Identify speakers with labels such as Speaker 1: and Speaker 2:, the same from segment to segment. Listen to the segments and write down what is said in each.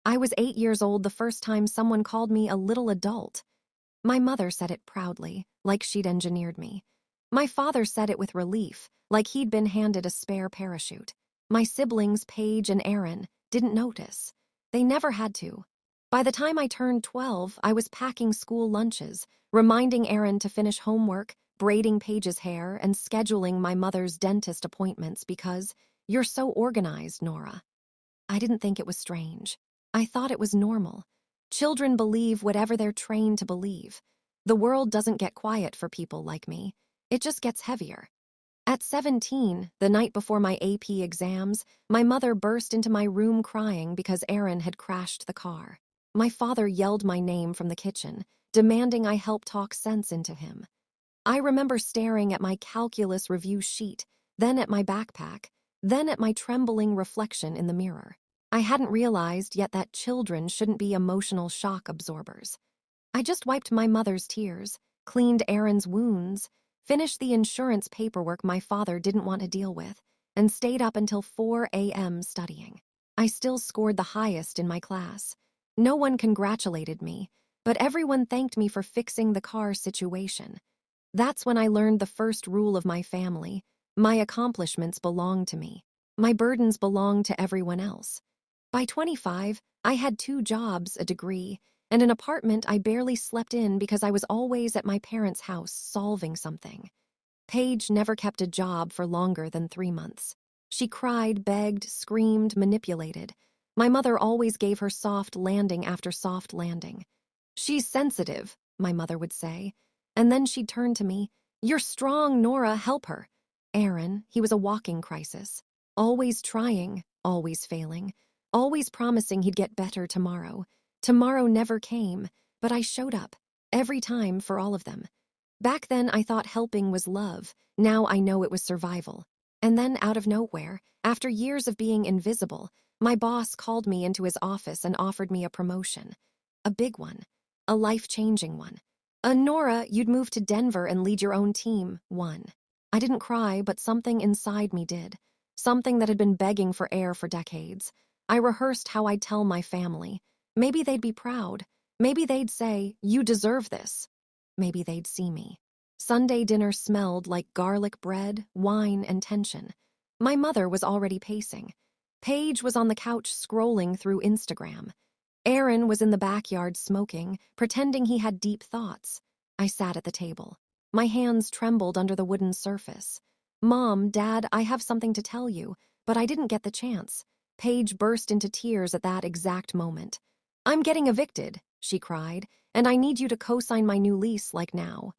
Speaker 1: I was 8 years old the first time someone called me a little adult. My mother said it proudly, like she'd engineered me. My father said it with relief, like he'd been handed a spare parachute. My siblings, Paige and Aaron, didn't notice. They never had to. By the time I turned 12, I was packing school lunches, reminding Aaron to finish homework, braiding Paige's hair, and scheduling my mother's dentist appointments because you're so organized, Nora. I didn't think it was strange. I thought it was normal. Children believe whatever they're trained to believe. The world doesn't get quiet for people like me. It just gets heavier. At 17, the night before my AP exams, my mother burst into my room crying because Aaron had crashed the car. My father yelled my name from the kitchen, demanding I help talk sense into him. I remember staring at my calculus review sheet, then at my backpack, then at my trembling reflection in the mirror. I hadn't realized yet that children shouldn't be emotional shock absorbers. I just wiped my mother's tears, cleaned Aaron's wounds, finished the insurance paperwork my father didn't want to deal with, and stayed up until 4 a.m. studying. I still scored the highest in my class. No one congratulated me, but everyone thanked me for fixing the car situation. That's when I learned the first rule of my family. My accomplishments belong to me. My burdens belong to everyone else. By 25, I had 2 jobs, a degree, and an apartment I barely slept in because I was always at my parents' house solving something. Paige never kept a job for longer than 3 months. She cried, begged, screamed, manipulated. My mother always gave her soft landing after soft landing. "She's sensitive," my mother would say. And then she'd turn to me. "You're strong, Nora, help her." Aaron, he was a walking crisis. Always trying, always failing, always promising he'd get better tomorrow. Tomorrow never came, but I showed up, every time for all of them. Back then I thought helping was love, now I know it was survival. And then out of nowhere, after years of being invisible, my boss called me into his office and offered me a promotion. A big one, a life-changing one. Nora, you'd move to Denver and lead your own team, one. I didn't cry, but something inside me did. Something that had been begging for air for decades. I rehearsed how I'd tell my family. Maybe they'd be proud. Maybe they'd say, "You deserve this." Maybe they'd see me. Sunday dinner smelled like garlic bread, wine, and tension. My mother was already pacing. Paige was on the couch scrolling through Instagram. Aaron was in the backyard smoking, pretending he had deep thoughts. I sat at the table. My hands trembled under the wooden surface. "Mom, Dad, I have something to tell you," but I didn't get the chance. Paige burst into tears at that exact moment. "I'm getting evicted," she cried, "and I need you to co-sign my new lease like now."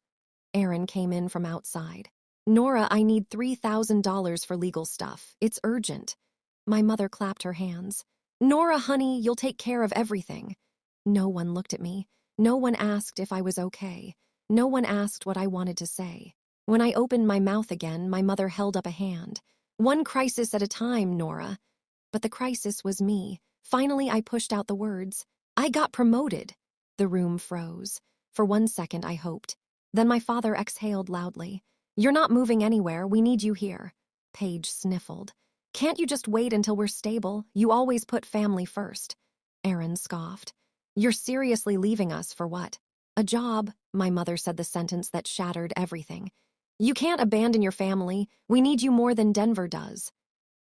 Speaker 1: Aaron came in from outside. "Nora, I need $3,000 for legal stuff. It's urgent." My mother clapped her hands. "Nora, honey, you'll take care of everything." No one looked at me. No one asked if I was okay. No one asked what I wanted to say. When I opened my mouth again, my mother held up a hand. "One crisis at a time, Nora." But the crisis was me. Finally, I pushed out the words. "I got promoted." The room froze. For 1 second, I hoped. Then my father exhaled loudly. "You're not moving anywhere. We need you here." Paige sniffled. "Can't you just wait until we're stable? You always put family first." Aaron scoffed. "You're seriously leaving us for what?" "A job," my mother said the sentence that shattered everything. "You can't abandon your family. We need you more than Denver does."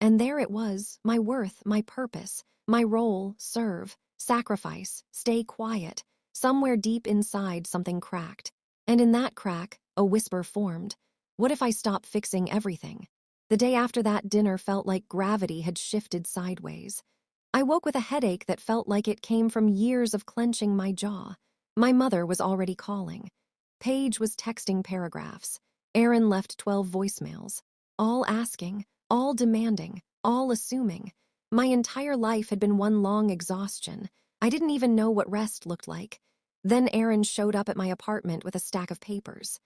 Speaker 1: And there it was, my worth, my purpose, my role: serve, sacrifice, stay quiet. Somewhere deep inside, something cracked. And in that crack, a whisper formed. What if I stop fixing everything? The day after that dinner felt like gravity had shifted sideways. I woke with a headache that felt like it came from years of clenching my jaw. My mother was already calling. Paige was texting paragraphs. Aaron left 12 voicemails. All asking, all demanding, all assuming. My entire life had been one long exhaustion. I didn't even know what rest looked like. Then Aaron showed up at my apartment with a stack of papers.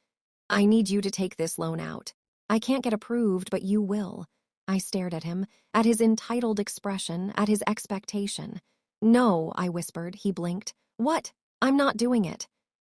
Speaker 1: "I need you to take this loan out. I can't get approved, but you will." I stared at him, at his entitled expression, at his expectation. "No," I whispered. He blinked. "What? I'm not doing it."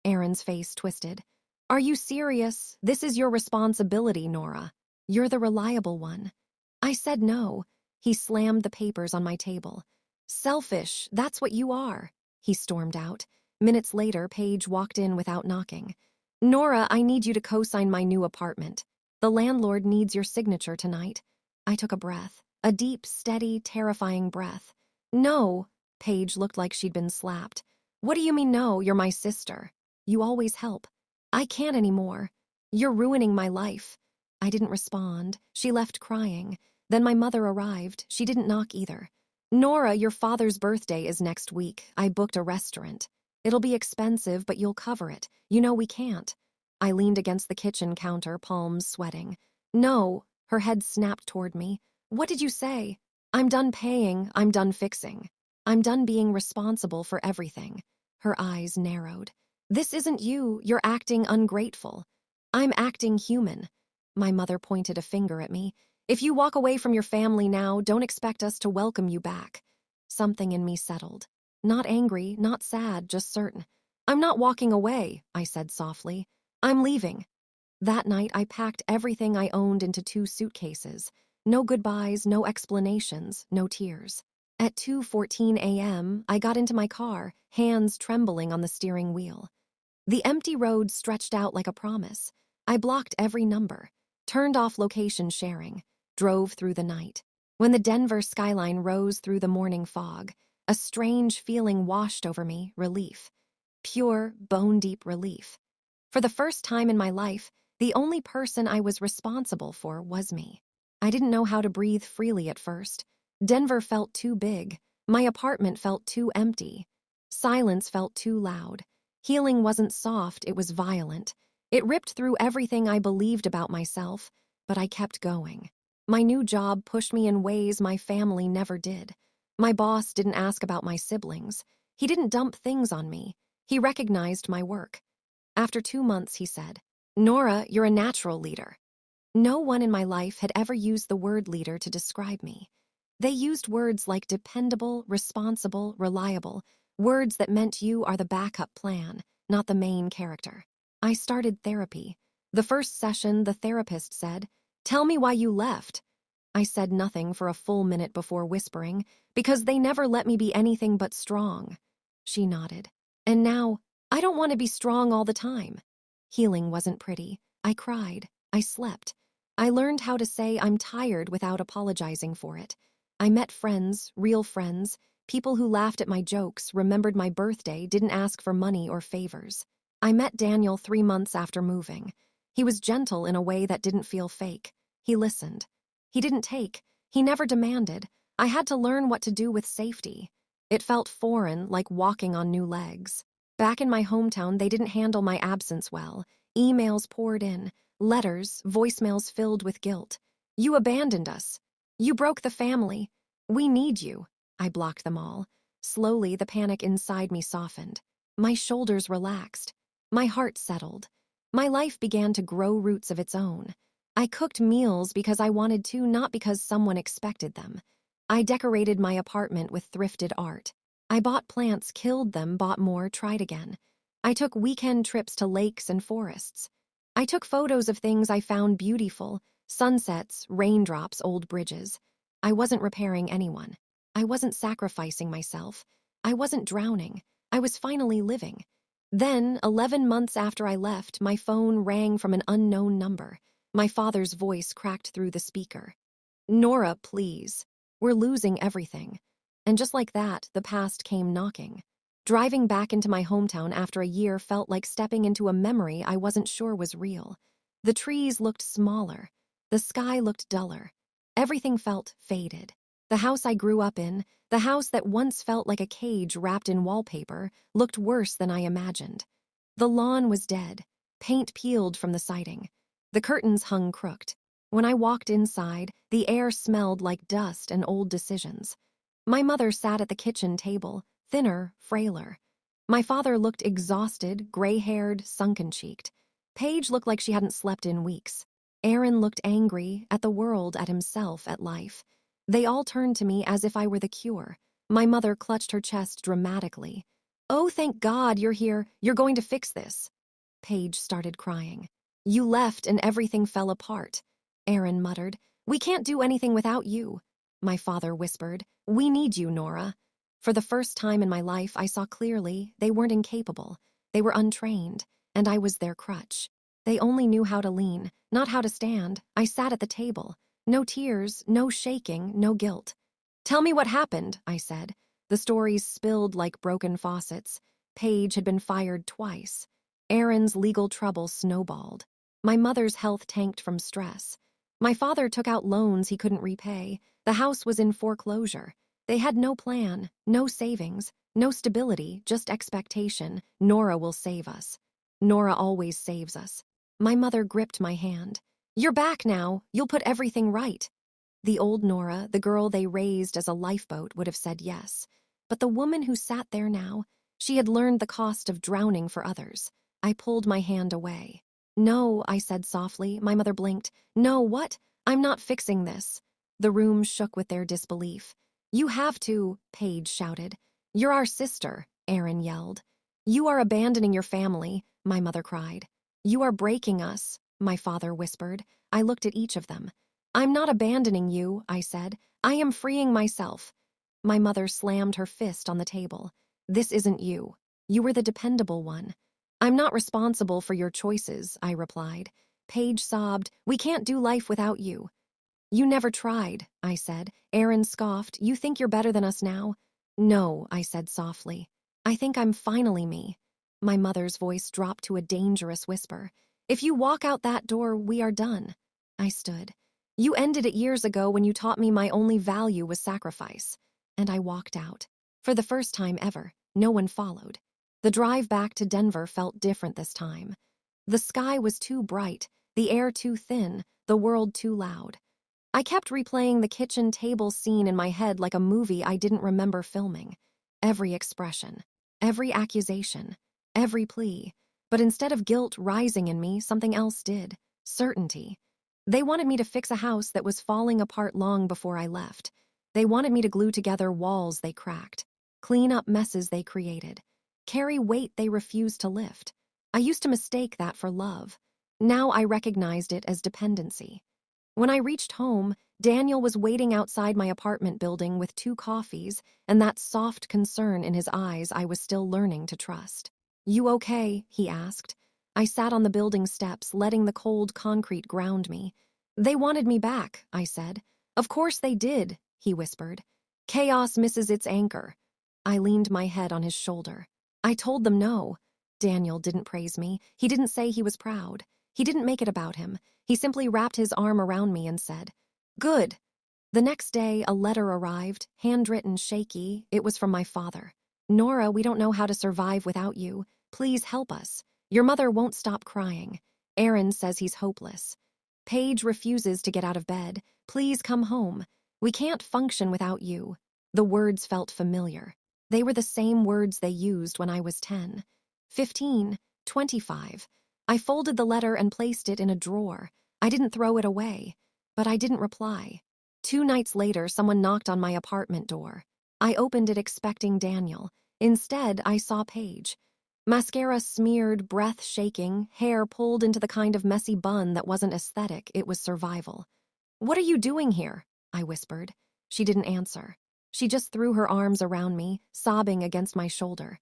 Speaker 1: Aaron's face twisted. "Are you serious? This is your responsibility, Nora. You're the reliable one." I said no. He slammed the papers on my table. Selfish, that's what you are, he stormed out. Minutes later, Paige walked in without knocking. Nora, I need you to co-sign my new apartment. The landlord needs your signature tonight. I took a breath, a deep, steady, terrifying breath. No, Paige looked like she'd been slapped. What do you mean no? You're my sister. You always help. I can't anymore. You're ruining my life. I didn't respond. She left crying. Then my mother arrived. She didn't knock either. Nora, your father's birthday is next week. I booked a restaurant. It'll be expensive, but you'll cover it. You know we can't. I leaned against the kitchen counter, palms sweating. No, her head snapped toward me. What did you say? I'm done paying, I'm done fixing. I'm done being responsible for everything. Her eyes narrowed. This isn't you, you're acting ungrateful. I'm acting human. My mother pointed a finger at me. If you walk away from your family now, don't expect us to welcome you back. Something in me settled. Not angry, not sad, just certain. I'm not walking away, I said softly. I'm leaving. That night, I packed everything I owned into 2 suitcases. No goodbyes, no explanations, no tears. At 2:14 a.m., I got into my car, hands trembling on the steering wheel. The empty road stretched out like a promise. I blocked every number, turned off location sharing, drove through the night. When the Denver skyline rose through the morning fog, a strange feeling washed over me, relief. Pure, bone-deep relief. For the first time in my life, the only person I was responsible for was me. I didn't know how to breathe freely at first. Denver felt too big. My apartment felt too empty. Silence felt too loud. Healing wasn't soft, it was violent. It ripped through everything I believed about myself, but I kept going. My new job pushed me in ways my family never did. My boss didn't ask about my siblings. He didn't dump things on me. He recognized my work. After 2 months, he said, Nora, you're a natural leader. No one in my life had ever used the word leader to describe me. They used words like dependable, responsible, reliable, words that meant you are the backup plan, not the main character. I started therapy. The first session, the therapist said, Tell me why you left. I said nothing for a full minute before whispering, because they never let me be anything but strong. She nodded. And now, I don't want to be strong all the time. Healing wasn't pretty. I cried. I slept. I learned how to say I'm tired without apologizing for it. I met friends, real friends, people who laughed at my jokes, remembered my birthday, didn't ask for money or favors. I met Daniel 3 months after moving. He was gentle in a way that didn't feel fake. He listened. He didn't take. He never demanded. I had to learn what to do with safety. It felt foreign, like walking on new legs. Back in my hometown, they didn't handle my absence well. Emails poured in, letters, voicemails filled with guilt. You abandoned us. You broke the family. We need you. I blocked them all. Slowly, the panic inside me softened. My shoulders relaxed. My heart settled. My life began to grow roots of its own. I cooked meals because I wanted to, not because someone expected them. I decorated my apartment with thrifted art. I bought plants, killed them, bought more, tried again. I took weekend trips to lakes and forests. I took photos of things I found beautiful, sunsets, raindrops, old bridges. I wasn't repairing anyone. I wasn't sacrificing myself. I wasn't drowning. I was finally living. Then, 11 months after I left, my phone rang from an unknown number. My father's voice cracked through the speaker. Nora, please. We're losing everything. And just like that, the past came knocking. Driving back into my hometown after a year felt like stepping into a memory I wasn't sure was real. The trees looked smaller. The sky looked duller. Everything felt faded. The house I grew up in, the house that once felt like a cage wrapped in wallpaper, looked worse than I imagined. The lawn was dead, paint peeled from the siding. The curtains hung crooked. When I walked inside, the air smelled like dust and old decisions. My mother sat at the kitchen table, thinner, frailer. My father looked exhausted, gray-haired, sunken-cheeked. Paige looked like she hadn't slept in weeks. Aaron looked angry, at the world, at himself, at life. They all turned to me as if I were the cure. My mother clutched her chest dramatically. Oh, thank God you're here. You're going to fix this. Paige started crying. You left and everything fell apart. Aaron muttered. We can't do anything without you. My father whispered. We need you, Nora. For the first time in my life, I saw clearly they weren't incapable. They were untrained, and I was their crutch. They only knew how to lean, not how to stand. I sat at the table. No tears, no shaking, no guilt. "Tell me what happened," I said. The stories spilled like broken faucets. Paige had been fired twice. Aaron's legal trouble snowballed. My mother's health tanked from stress. My father took out loans he couldn't repay. The house was in foreclosure. They had no plan, no savings, no stability, just expectation. Nora will save us. Nora always saves us. My mother gripped my hand. "You're back now. You'll put everything right." The old Nora, the girl they raised as a lifeboat, would have said yes. But the woman who sat there now, she had learned the cost of drowning for others. I pulled my hand away. "No," I said softly. My mother blinked. "No, what? I'm not fixing this." The room shook with their disbelief. "You have to," Paige shouted. "You're our sister," Aaron yelled. "You are abandoning your family," my mother cried. "You are breaking us," my father whispered. I looked at each of them. "I'm not abandoning you," I said. "I am freeing myself." My mother slammed her fist on the table. "This isn't you. You were the dependable one." "I'm not responsible for your choices," I replied. Paige sobbed. "We can't do life without you." "You never tried," I said. Aaron scoffed. "You think you're better than us now?" "No," I said softly. "I think I'm finally me." My mother's voice dropped to a dangerous whisper. "If you walk out that door, we are done." I stood. "You ended it years ago when you taught me my only value was sacrifice." And I walked out. For the first time ever, no one followed. The drive back to Denver felt different this time. The sky was too bright, the air too thin, the world too loud. I kept replaying the kitchen table scene in my head like a movie I didn't remember filming. Every expression, every accusation, every plea. But instead of guilt rising in me, something else did. Certainty. They wanted me to fix a house that was falling apart long before I left. They wanted me to glue together walls they cracked, clean up messes they created, carry weight they refused to lift. I used to mistake that for love. Now I recognized it as dependency. When I reached home, Daniel was waiting outside my apartment building with 2 coffees and that soft concern in his eyes I was still learning to trust. "You okay?" he asked. I sat on the building steps, letting the cold concrete ground me. "They wanted me back," I said. "Of course they did," he whispered. "Chaos misses its anchor." I leaned my head on his shoulder. "I told them no." Daniel didn't praise me. He didn't say he was proud. He didn't make it about him. He simply wrapped his arm around me and said, "Good." The next day, a letter arrived, handwritten, shaky. It was from my father. "Nora, we don't know how to survive without you. Please help us. Your mother won't stop crying. Aaron says he's hopeless. Paige refuses to get out of bed. Please come home. We can't function without you." The words felt familiar. They were the same words they used when I was 10, 15, 25. I folded the letter and placed it in a drawer. I didn't throw it away, but I didn't reply. 2 nights later, someone knocked on my apartment door. I opened it expecting Daniel. Instead, I saw Paige. Mascara smeared, breath shaking, hair pulled into the kind of messy bun that wasn't aesthetic, it was survival. "What are you doing here?" I whispered. She didn't answer. She just threw her arms around me, sobbing against my shoulder.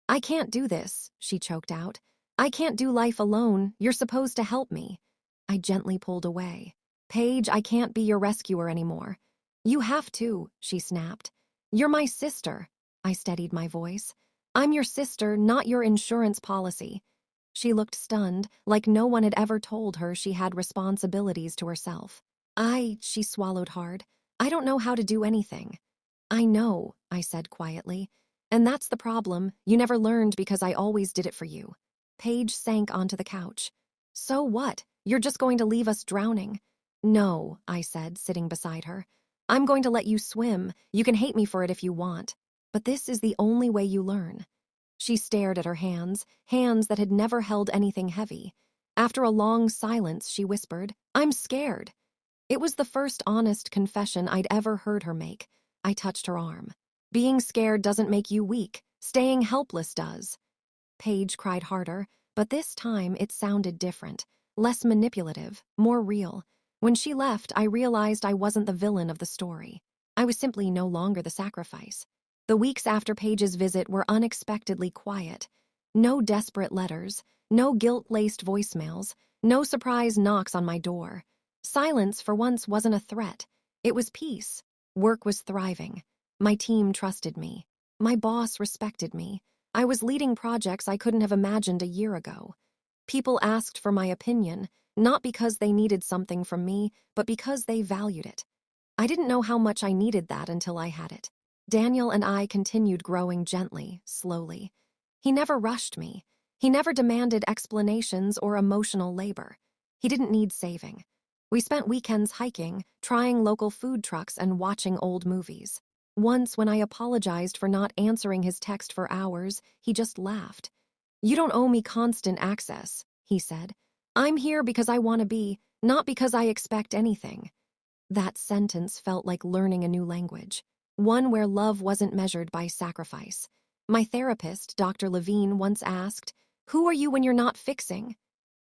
Speaker 1: "I can't do this," she choked out. "I can't do life alone. You're supposed to help me." I gently pulled away. "Paige, I can't be your rescuer anymore." "You have to," she snapped. "You're my sister." I steadied my voice. "I'm your sister, not your insurance policy." She looked stunned, like no one had ever told her she had responsibilities to herself. She swallowed hard. "I don't know how to do anything." "I know," I said quietly. "And that's the problem. You never learned because I always did it for you." Paige sank onto the couch. "So what? You're just going to leave us drowning." "No," I said, sitting beside her. "I'm going to let you swim. You can hate me for it if you want. But this is the only way you learn." She stared at her hands, hands that had never held anything heavy. After a long silence, she whispered, "I'm scared." It was the first honest confession I'd ever heard her make. I touched her arm. "Being scared doesn't make you weak. Staying helpless does." Paige cried harder, but this time it sounded different, less manipulative, more real. When she left, I realized I wasn't the villain of the story. I was simply no longer the sacrifice. The weeks after Paige's visit were unexpectedly quiet. No desperate letters, no guilt-laced voicemails, no surprise knocks on my door. Silence, for once, wasn't a threat. It was peace. Work was thriving. My team trusted me. My boss respected me. I was leading projects I couldn't have imagined a year ago. People asked for my opinion, not because they needed something from me, but because they valued it. I didn't know how much I needed that until I had it. Daniel and I continued growing gently, slowly. He never rushed me. He never demanded explanations or emotional labor. He didn't need saving. We spent weekends hiking, trying local food trucks, and watching old movies. Once, when I apologized for not answering his text for hours, he just laughed. "You don't owe me constant access," he said. "I'm here because I want to be, not because I expect anything." That sentence felt like learning a new language, one where love wasn't measured by sacrifice. My therapist, Dr. Levine, once asked, "Who are you when you're not fixing?"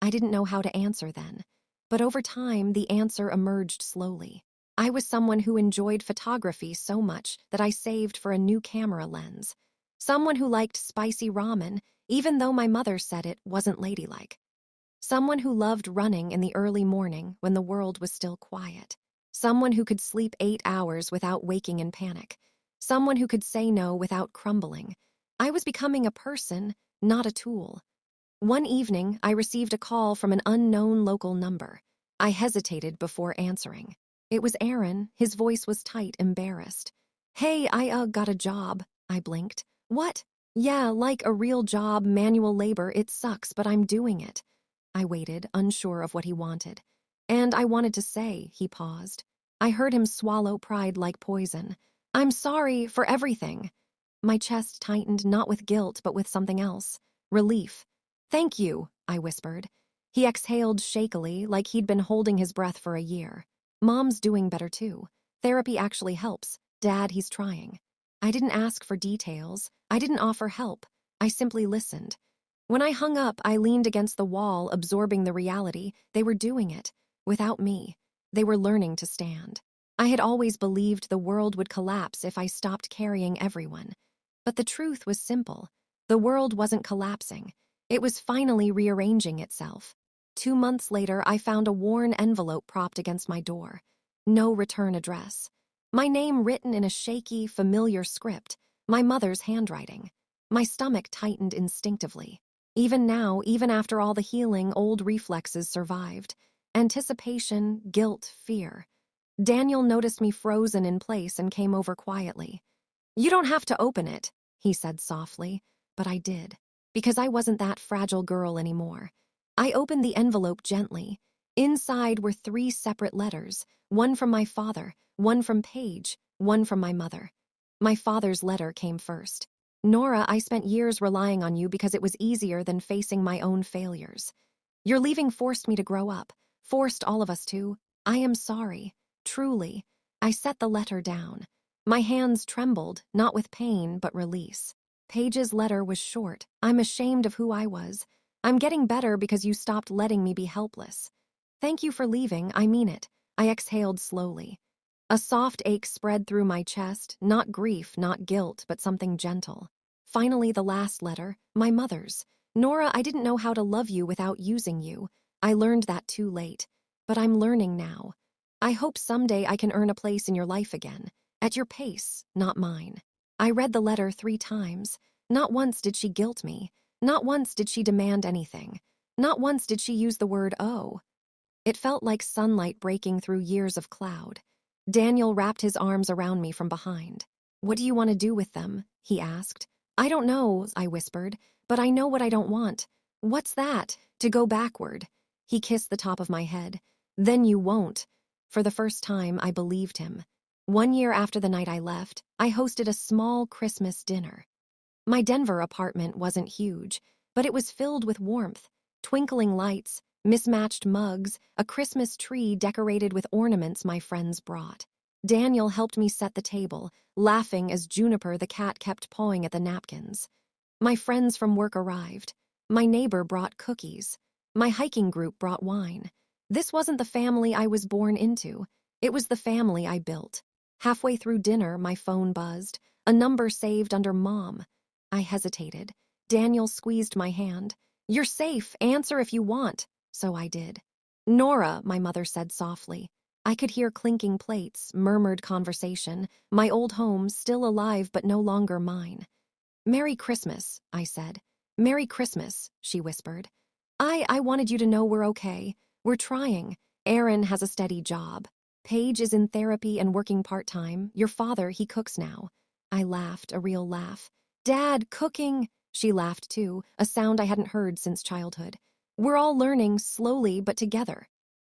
Speaker 1: I didn't know how to answer then, but over time the answer emerged slowly. I was someone who enjoyed photography so much that I saved for a new camera lens. Someone who liked spicy ramen, even though my mother said it wasn't ladylike. Someone who loved running in the early morning when the world was still quiet. Someone who could sleep 8 hours without waking in panic. Someone who could say no without crumbling. I was becoming a person, not a tool. One evening, I received a call from an unknown local number. I hesitated before answering. It was Aaron. His voice was tight, embarrassed. "Hey, I got a job," I blinked. "What?" "Yeah, like a real job, manual labor. It sucks, but I'm doing it." I waited, unsure of what he wanted. "And I wanted to say," he paused. I heard him swallow pride like poison. "I'm sorry for everything." My chest tightened, not with guilt, but with something else. Relief. "Thank you," I whispered. He exhaled shakily, like he'd been holding his breath for a year. "Mom's doing better too. Therapy actually helps. Dad, he's trying." I didn't ask for details. I didn't offer help. I simply listened. When I hung up, I leaned against the wall, absorbing the reality. They were doing it. Without me. They were learning to stand. I had always believed the world would collapse if I stopped carrying everyone. But the truth was simple. The world wasn't collapsing. It was finally rearranging itself. 2 months later, I found a worn envelope propped against my door. No return address. My name written in a shaky, familiar script. My mother's handwriting. My stomach tightened instinctively. Even now, even after all the healing, old reflexes survived. Anticipation, guilt, fear. Daniel noticed me frozen in place and came over quietly. "You don't have to open it," he said softly, but I did, because I wasn't that fragile girl anymore. I opened the envelope gently. Inside were 3 separate letters, one from my father, one from Paige, one from my mother. My father's letter came first. "Nora, I spent years relying on you because it was easier than facing my own failures. Your leaving forced me to grow up, forced all of us to. I am sorry, truly." I set the letter down. My hands trembled, not with pain, but release. Paige's letter was short. "I'm ashamed of who I was. I'm getting better because you stopped letting me be helpless. Thank you for leaving, I mean it." I exhaled slowly. A soft ache spread through my chest, not grief, not guilt, but something gentle. Finally, the last letter, my mother's. "Nora, I didn't know how to love you without using you. I learned that too late. But I'm learning now. I hope someday I can earn a place in your life again. At your pace, not mine." I read the letter 3 times. Not once did she guilt me. Not once did she demand anything. Not once did she use the word "oh." It felt like sunlight breaking through years of cloud. Daniel wrapped his arms around me from behind. "What do you want to do with them?" he asked. "I don't know," I whispered, "but I know what I don't want." "What's that?" "To go backward." He kissed the top of my head. "Then you won't." For the first time, I believed him. 1 year after the night I left, I hosted a small Christmas dinner. My Denver apartment wasn't huge, but it was filled with warmth, twinkling lights, mismatched mugs, a Christmas tree decorated with ornaments my friends brought. Daniel helped me set the table, laughing as Juniper the cat kept pawing at the napkins. My friends from work arrived. My neighbor brought cookies. My hiking group brought wine. This wasn't the family I was born into. It was the family I built. Halfway through dinner, my phone buzzed. a number saved under Mom. I hesitated. Daniel squeezed my hand. "You're safe. Answer if you want." So I did. "Nora," my mother said softly. I could hear clinking plates, murmured conversation, my old home still alive but no longer mine. "Merry Christmas," I said. "Merry Christmas," she whispered. I wanted you to know we're okay. We're trying. Aaron has a steady job. Paige is in therapy and working part-time. Your father, he cooks now." I laughed, a real laugh. "Dad, cooking!" She laughed too, a sound I hadn't heard since childhood. "We're all learning, slowly but together."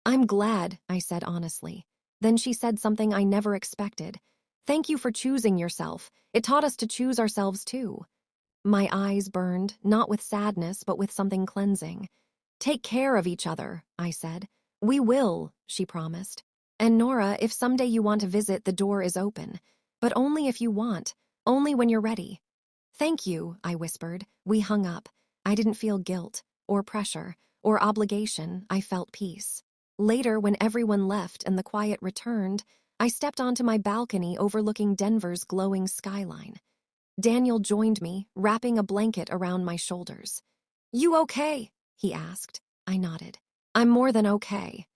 Speaker 1: "I'm glad," I said honestly. Then she said something I never expected. "Thank you for choosing yourself. It taught us to choose ourselves too." My eyes burned, not with sadness, but with something cleansing. "Take care of each other," I said. "We will," she promised. "And Nora, if someday you want to visit, the door is open. But only if you want, only when you're ready." "Thank you," I whispered. We hung up. I didn't feel guilt, or pressure, or obligation. I felt peace. Later, when everyone left and the quiet returned, I stepped onto my balcony overlooking Denver's glowing skyline. Daniel joined me, wrapping a blanket around my shoulders. "You okay?" he asked. I nodded. "I'm more than okay."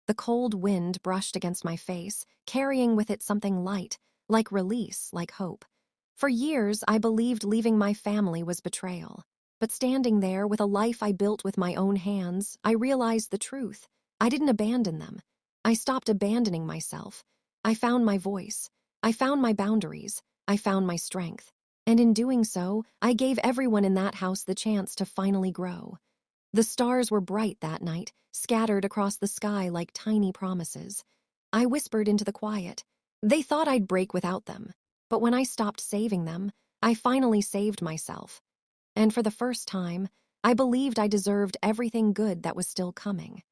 Speaker 1: The cold wind brushed against my face, carrying with it something light, like release, like hope. For years, I believed leaving my family was betrayal. But standing there with a life I built with my own hands, I realized the truth. I didn't abandon them. I stopped abandoning myself. I found my voice. I found my boundaries. I found my strength. And in doing so, I gave everyone in that house the chance to finally grow. The stars were bright that night, scattered across the sky like tiny promises. I whispered into the quiet. They thought I'd break without them. But when I stopped saving them, I finally saved myself. And for the first time, I believed I deserved everything good that was still coming.